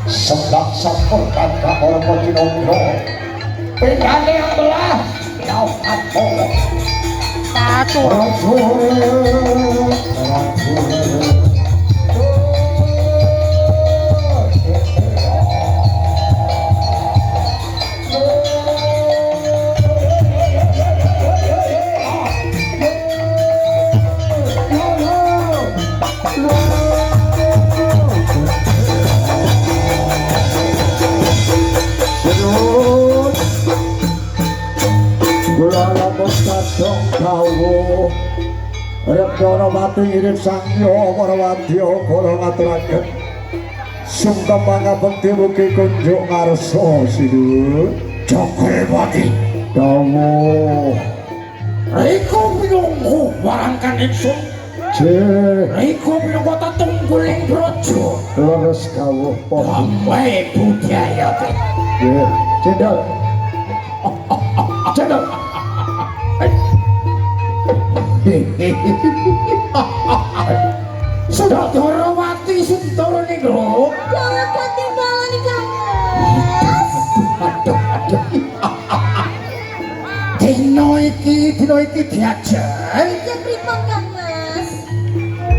Sebab sampurkan ka orang Pocinono pindahnya yang belah jauhan boleh satu Rekana mati irit sangyo Marwadya kala ngaturaken sungkem pangabekti mugi kunjuk ngarsa Sinuwun Cakrewati dawuh Riko minungku warangkan ingsun Riko minungku tatungguling brojo leres kawuh damai budaya cendol cendol sudah Dorawati Suntoro Negro jangan ketinggalan kamu dino iki diajak ya pripun Kang Mas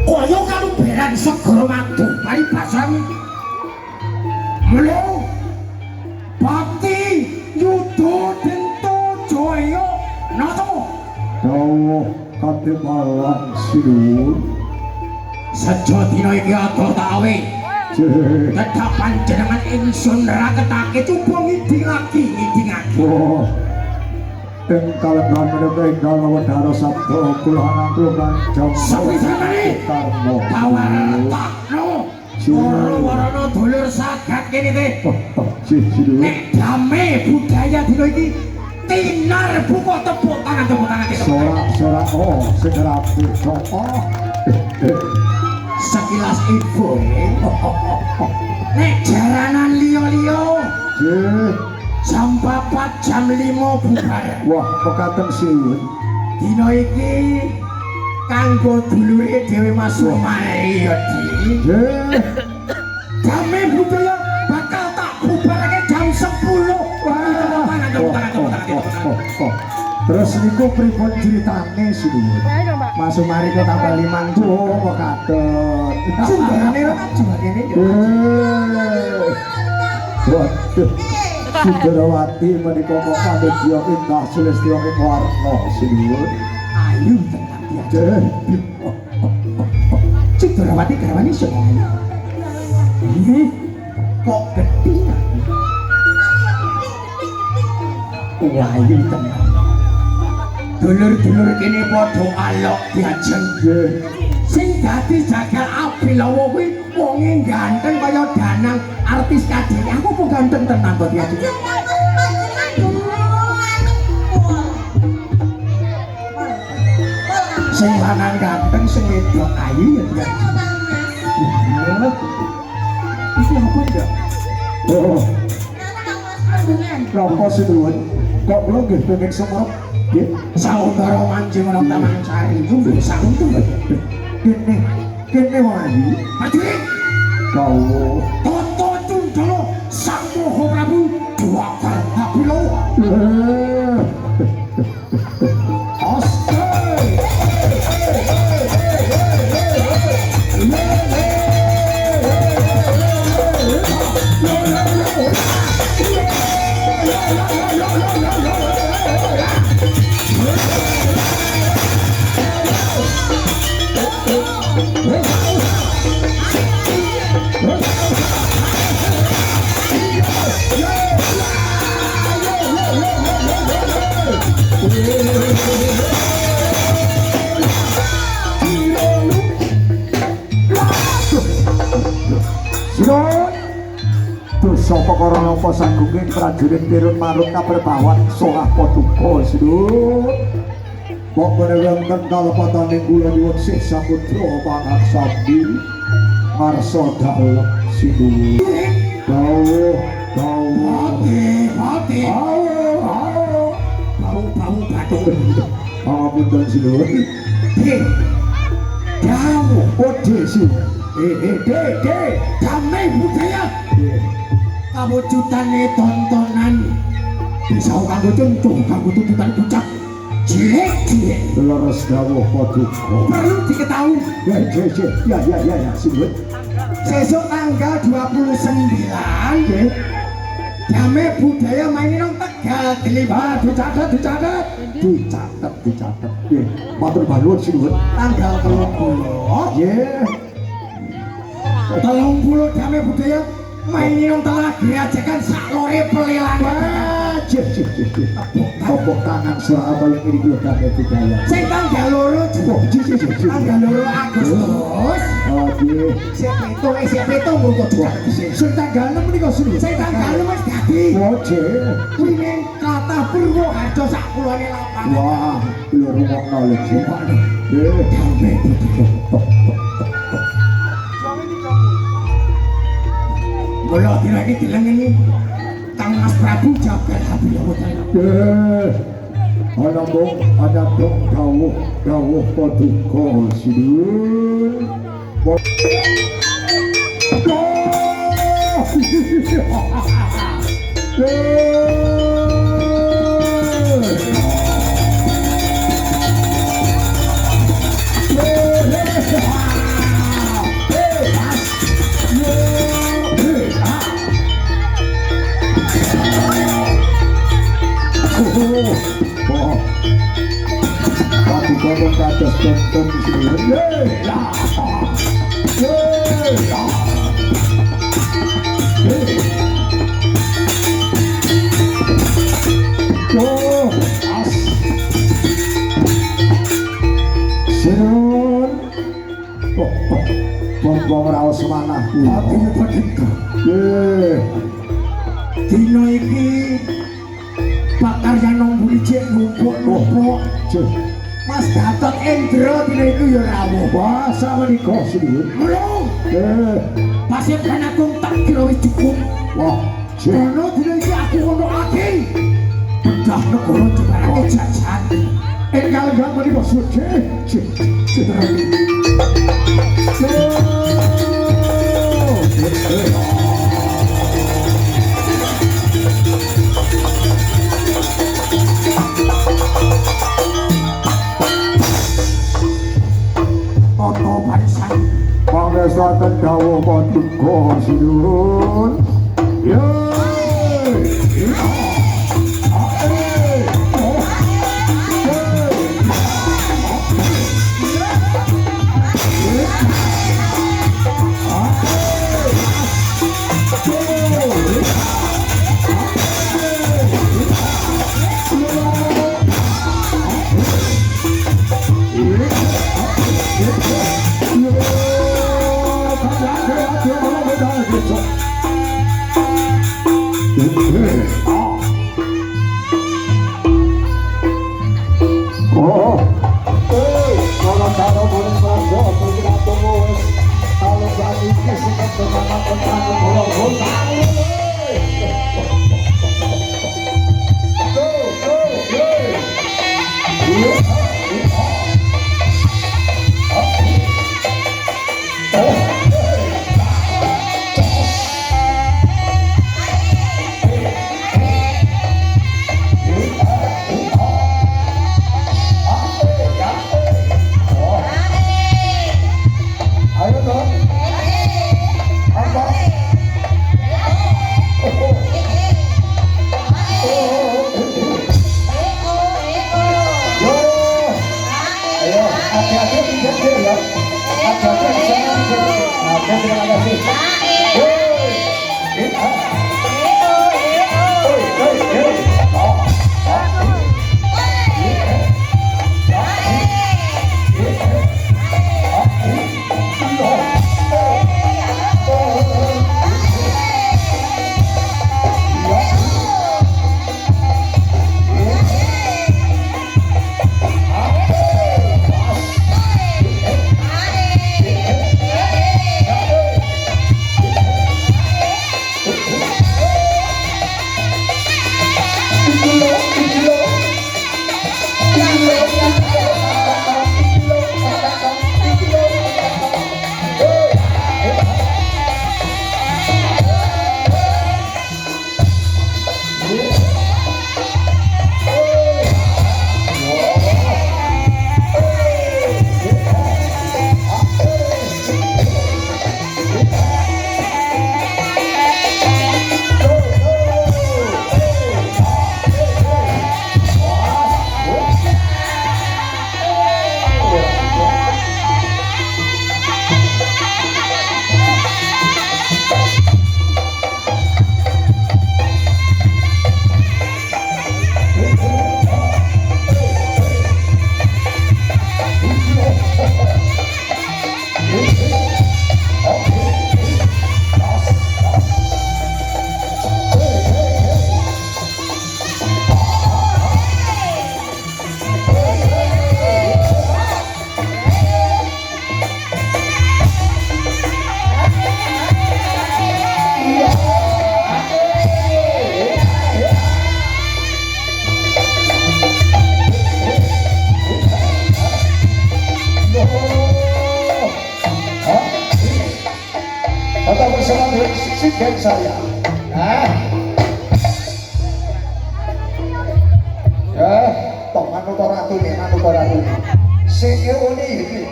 kaya kaluberan segara mantu mari basami mula bakti yuda dento jaya nata dawuh katimalan Sinuwun saja dina iki ado tawe tetap panjenengan ingsun raketake coba ngidingake oh ing kalenggan menika ingkang wedhara sabda kula nangkul kanjeng sawisane karmo tawartakno warana dulur sagad kene teh Sinuwun nek dame budaya dina iki tinar buka tepuk tangan sorak oh segera oh sekilas info nek jaranan liya-liya jam 4 jam 5 bubar wah pekaten Sinuwun dina iki kanggo dulure dhewe Mas Mari ya Di dame budaya bakal tak bubarake jam 10 terus niku pripun critane Sinuwun Mas Mari kok tambah 5 kok katon sumberane ra cuma kene waduh Sudrawati menika kok kadya indah Sulistya warna Sinuwun ayu tenan dia Sudrawati garwane sapa ini kok gedhe ayu tenan dulur-dulur kene padha alok diajeng sing dadi jagal api lawa kuwi wonge ganteng kaya Danang artis kadene ganteng tenan kok dia. Sing lanang ganteng, sing wedok ayu ya dia. Itu apa enggak? Oh. Ropo sedulur. Kok kula nggih pengen semprot. Nggih, saudara mancing ana Taman Sari itu lho sauntung. Kene wae. Mati. Kau toto tundalo Sang Moho Prabu dua kapilo. Sapa karana apa sanggunging prajurit Tirun Marut kaperbawan solah paduka sedulur. Kok menewang kalpatane kula nyuwun sih saputra pangaksadi ngarsa dalem sedulur. Mati. Bau bathuk. Ampun sedulur. Kamu ode sih. Damai budaya. Kawujudane tontonan bisa kanggo contoh kanggo tuntutan ucap cilik leres dawuh paduka perlu diketahui ya sibut sesuk tanggal 29 Damai budaya main nang Tegal Dilibat dicatet nggih matur balun sibut tanggal 30 nggih 30 Damai budaya main nang telah diajakan sak lore pelilangan. Tepuk tangan selama yang ini gue Damai budaya. Sing tanggal loro tanggal 2 Agustus. Siapa itu mau kok sing tanggal 6 menika sudah. Sing tanggal 6 wis dadi. Oke. Kuwi kata Purwoharjo sak kulone lapangan. Wah, lho rungokno lho. Damai budaya. Kalau lagi dilengeni Kang Mas Prabu jagal habis ana dong dawuh paduka sidul. Kau kados tonton sini, Bong raos manah atine begitu. Dino iki bakar yang buli cek numpuk. Mas Gatot Endro dina iku ya rawuh. Wah, samenika sedulur. Mulung. Pasir kan aku tak kira wis cukup. Wah, jono dina iki aku ngono ati. Bedah negara jebarake jajan. Enggal gak menika suci. Pangesaken dawuh paduka sidulur. Tetap bersama dengan si geng saya. Tok manut ora atune, manut ora atune. Sing ngene iki.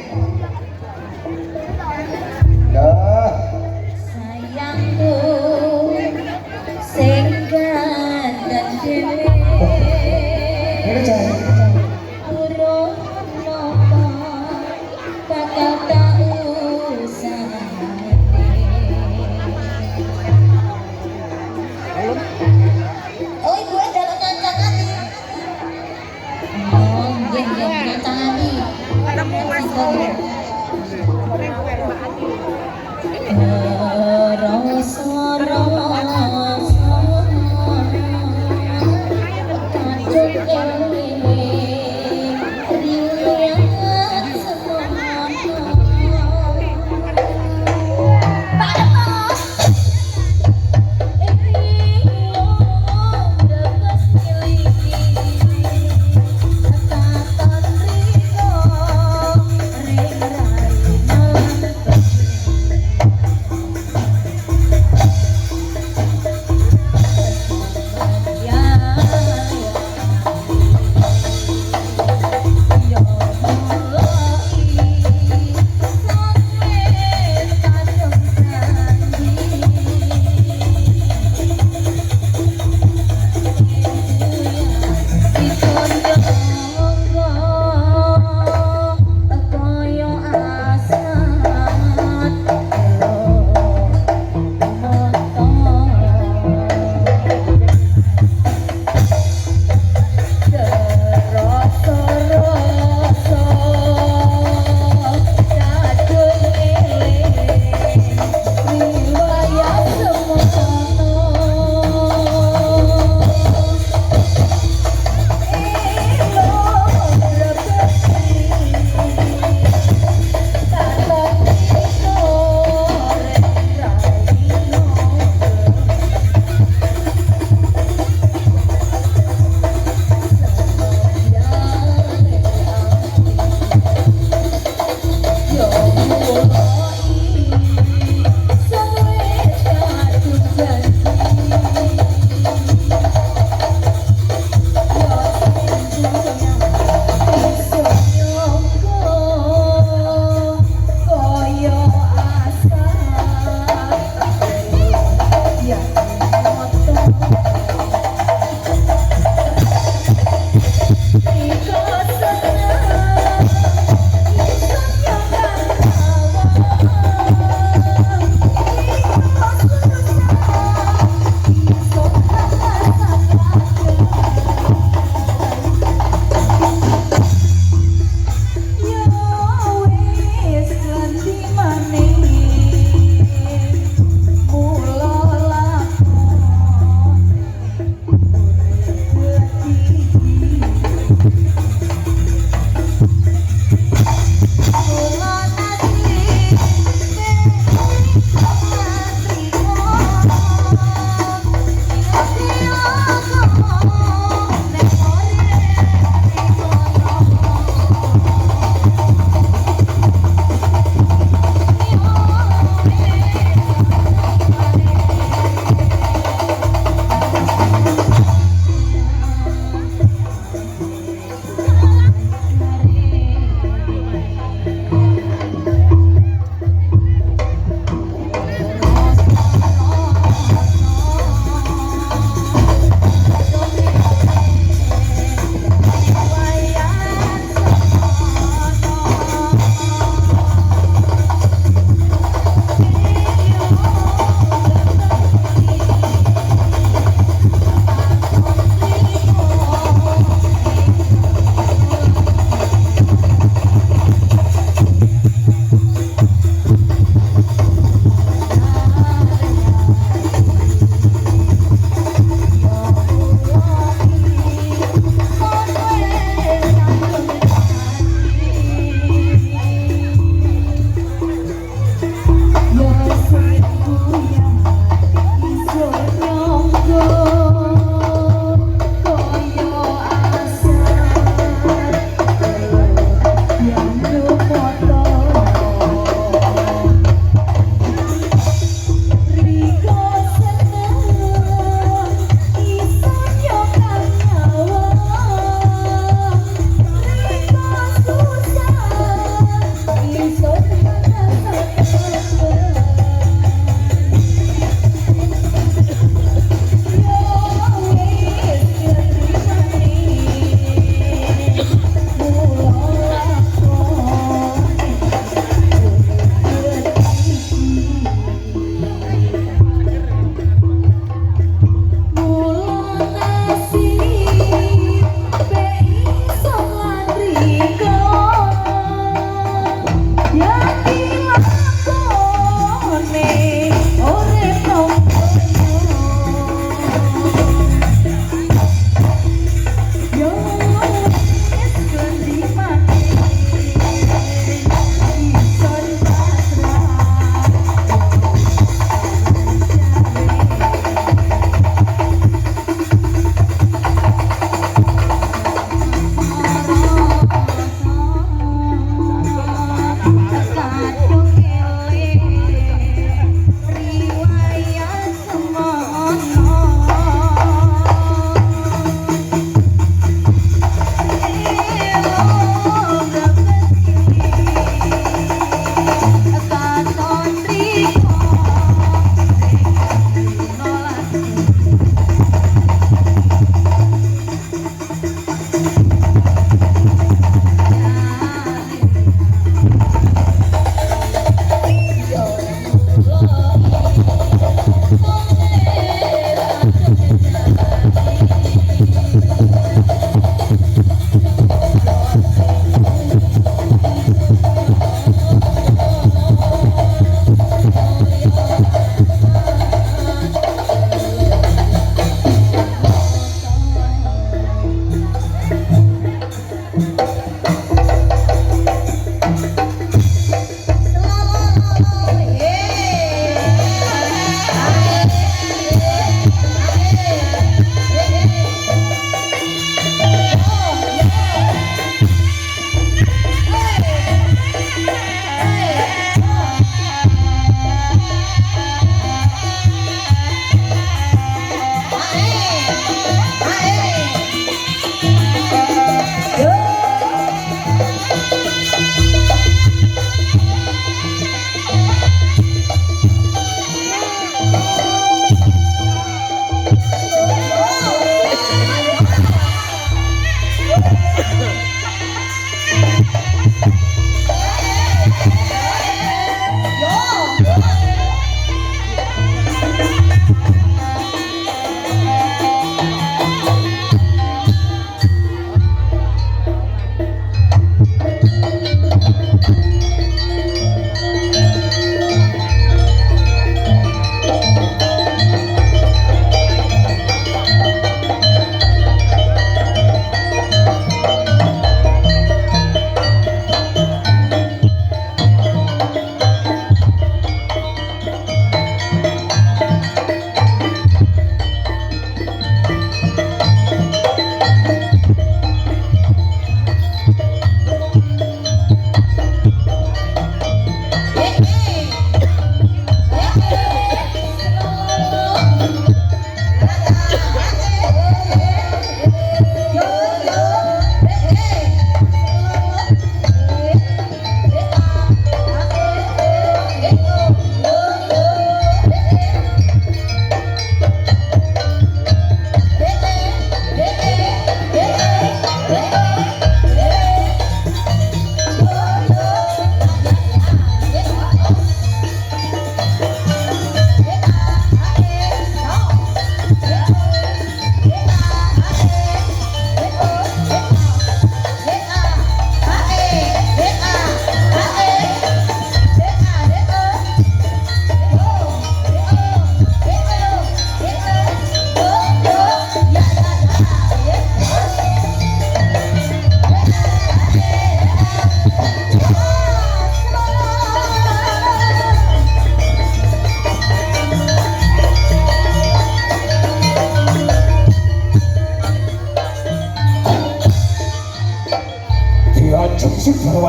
Sayangku sing gandeng dhewe. Ini cah. Urung napa bakal tak usahane. Oh, gue dalam tantangan nih. Oh, gue dalam tantangan nih.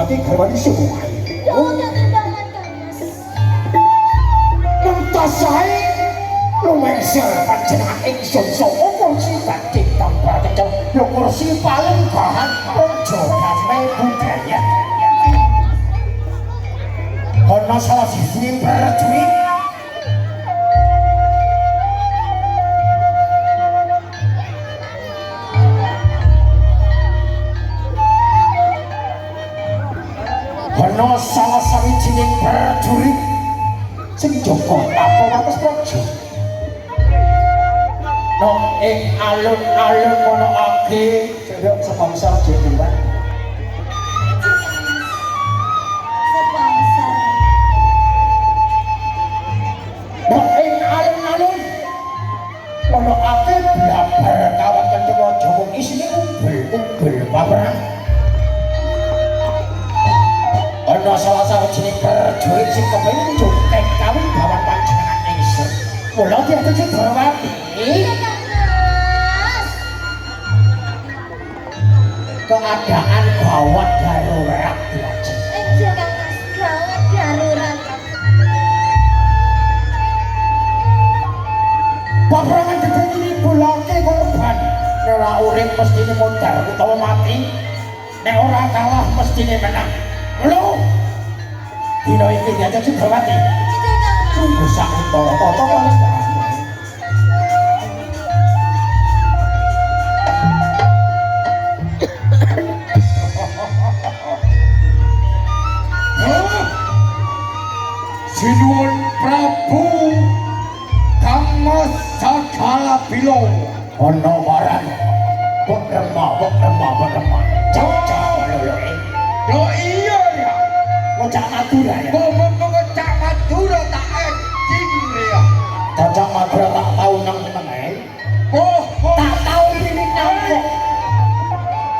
lagi garwani semua. Jangan undangan Kang Mas. Muntas sae lumeser panjenengan ingsun sapa kursi badhe tambah kecel yo kursi paling gahan ojo damai budaya. Ana salah siji prajurit ana salah sawijining prajurit sing jaga apa atas praja. Nang ing alun-alun ana age jeruk sepangsar jenengan. Sepangsar. Nang ing alun-alun ana age blabar kawan kencana Jawa isine umbul-umbul paperang. Ana salah sawijining prajurit sing kepengin njungkek kawin bawan panjenengan ingsun. Mula diatur Drawati. Iya Kang Mas. Keadaan gawat darurat dilajeng. Iya Kang Mas. Gawat darurat. Peperangan gede ini bulake korban. Nek urip mestine mondar utawa mati. Nek ora kalah mestine menang. Lho. Dina iki diajak Drawati. Iya Kang Mas. Sungguh sak utara-tara wis Sinuwun Prabu Kang Mas Sagala Bilo ana waran kok remah cocok lho lho iya ya Cak Madura ya ngomong Cak Madura tak acting ya Cak Madura tak tau nang meneh tak tau binik nang kok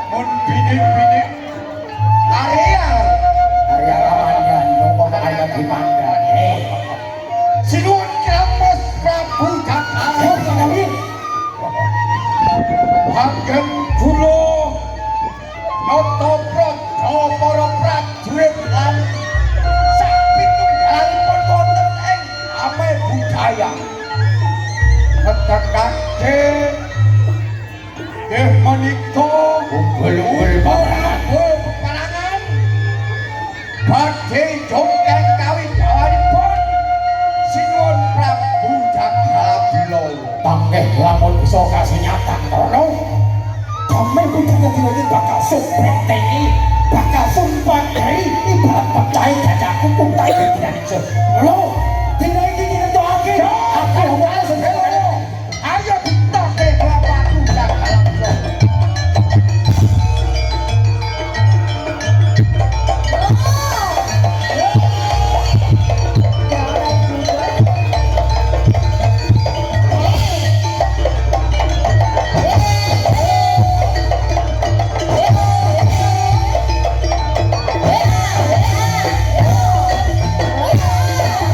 mun binik area kamandan kok kaya gimana Sinuwun Kang Mas Prabu Sagala Ageng kula nata praja para prajurit lan sak pitunggalipun wonten ing ame budaya ketekake nggih menika umbul-umbul peperangan badhe jongkeng kawin bawanipun Sinuwun Prabu Sagala Bilo tangkeh lamun bisa kasunyatan kono damai budaya dina iki bakal sumprentengi bakal sumpahi ibarat pecai gajah kumpung tai dina iki lho dina iki ditentokake akeh wae sedaya ayo ditoke Prabu Sagala Bilo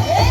Yeah.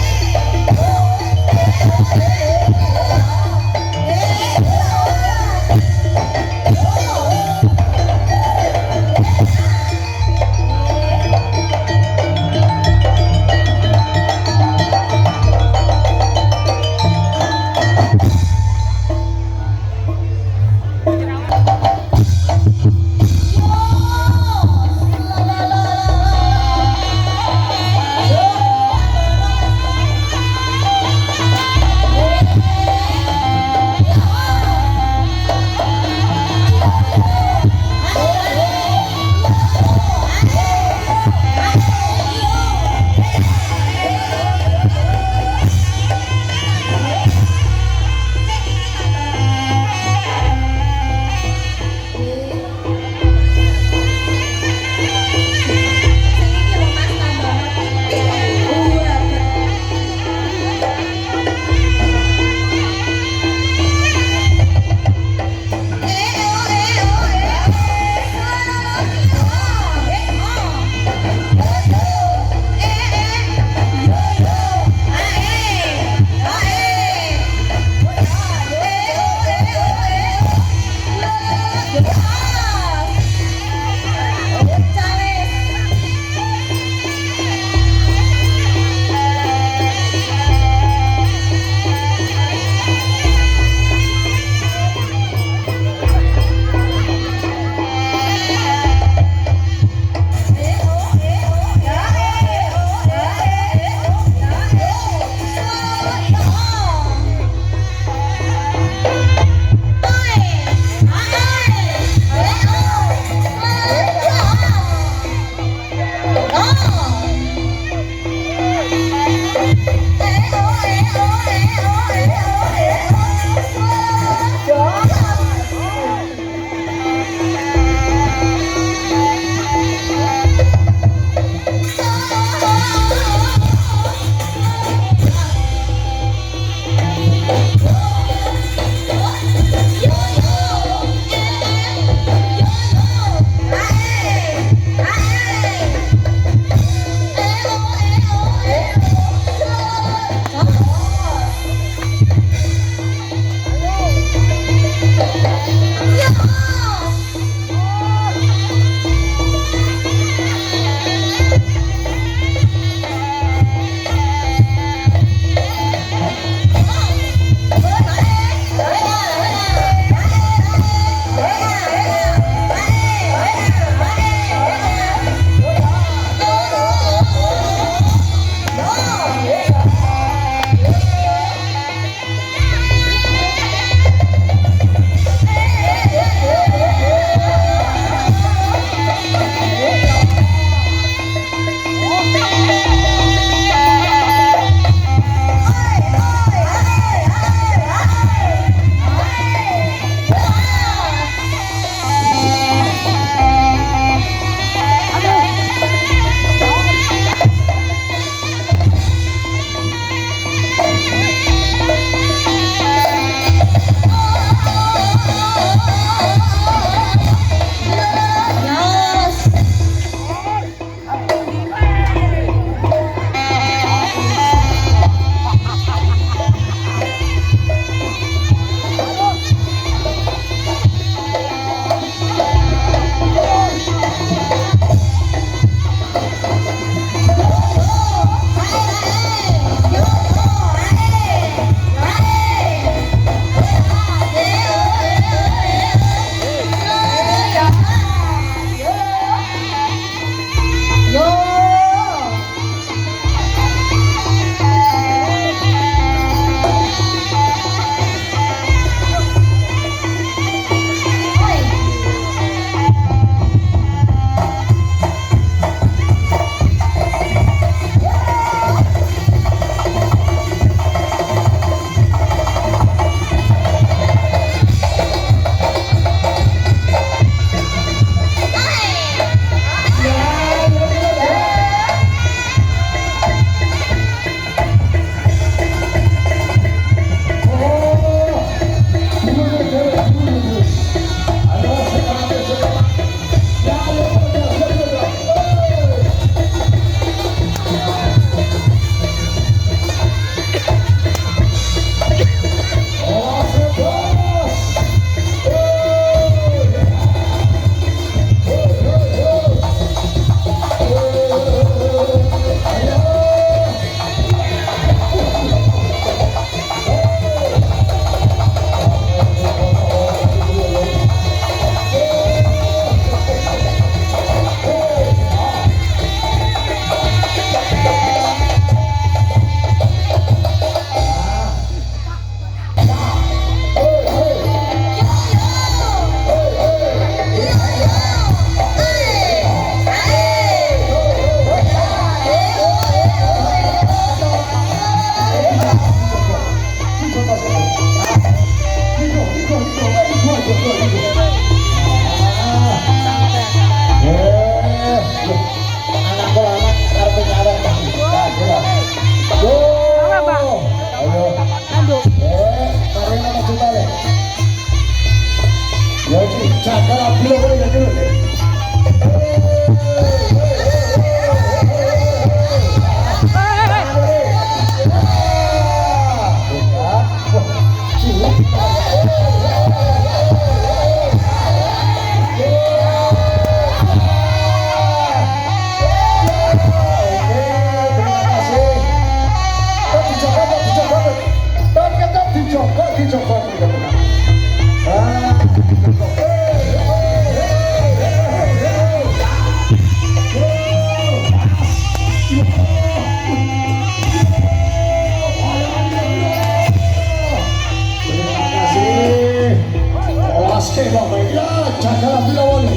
dicoba bener-bener. Ah, terima kasih. Olas ke Bapak ya, jaga lawan.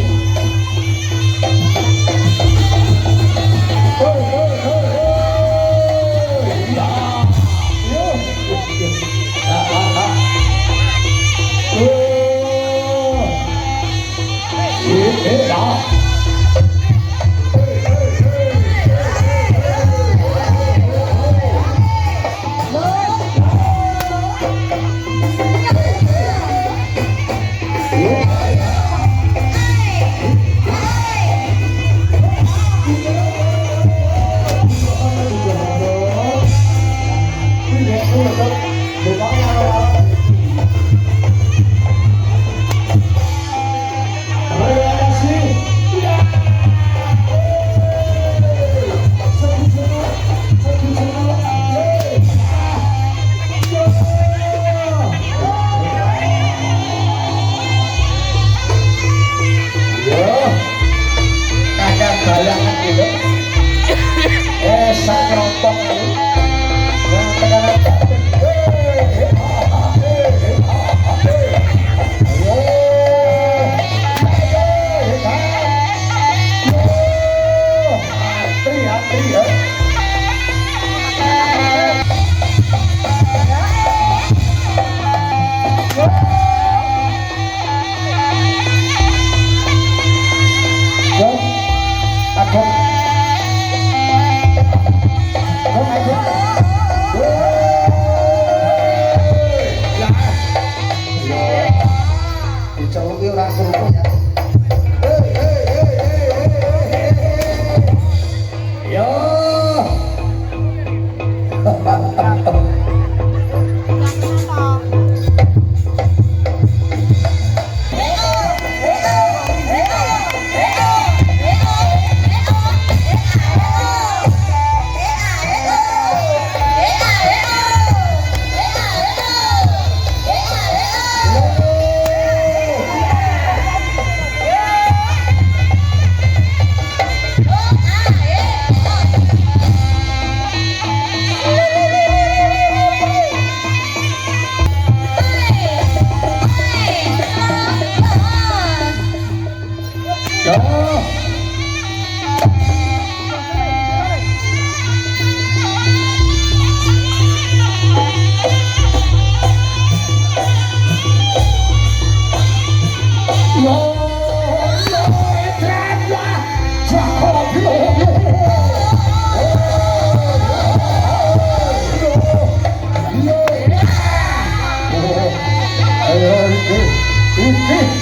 Ini